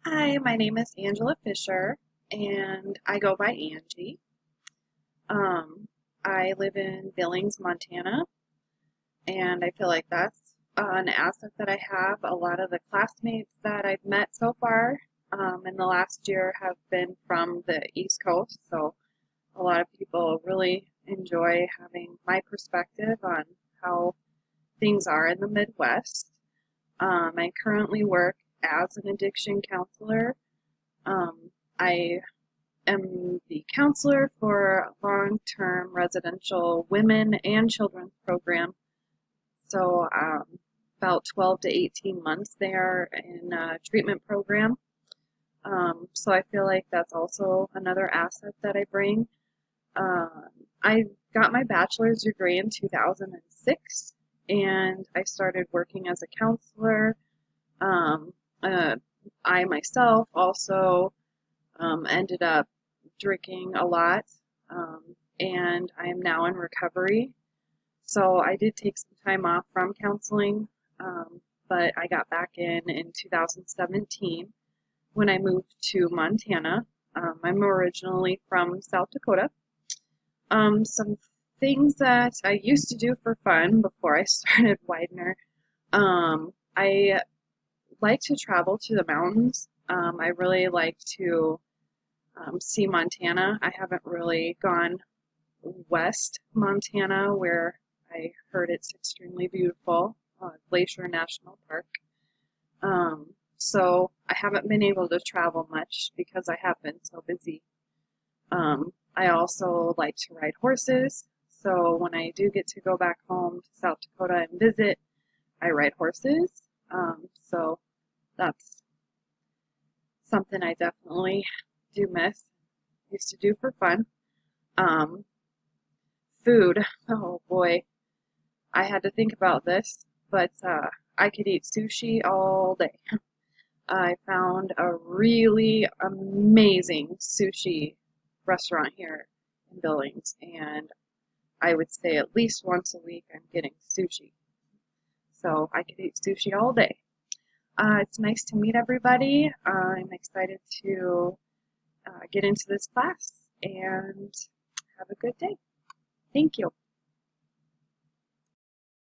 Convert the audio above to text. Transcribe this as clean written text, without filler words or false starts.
Hi, my name is Angela Fisher, and I go by Angie. Um, I live in Billings, Montana, and I feel like that's an asset that I have. A lot of the classmates that I've met so far in the last year have been from the East Coast, so a lot of people really enjoy having my perspective on how things are in the Midwest. I currently work as an addiction counselor. I am the counselor for a long-term residential women and children's program. So about 12 to 18 months there in a treatment program. So I feel like that's also another asset that I bring. Um, I got my bachelor's degree in 2006, and I started working as a counselor. Um, uh, I myself also ended up drinking a lot, um, and I am now in recovery. So I did take some time off from counseling, but I got back in 2017 when I moved to Montana. I'm originally from South Dakota. Some things that I used to do for fun before I started Widener. I like to travel to the mountains. I really like to see Montana. I haven't really gone west Montana where I heard it's extremely beautiful, Glacier National Park. So I haven't been able to travel much because I have been so busy. I also like to ride horses. So when I do get to go back home to South Dakota and visit, I ride horses. So that's something I definitely do miss. Used to do for fun. Um, Food. Oh boy, I had to think about this, but I could eat sushi all day. I found a really amazing sushi restaurant here in Billings, and I would say at least once a week I'm getting sushi. So I could eat sushi all day. It's nice to meet everybody. I'm excited to get into this class and have a good day. Thank you.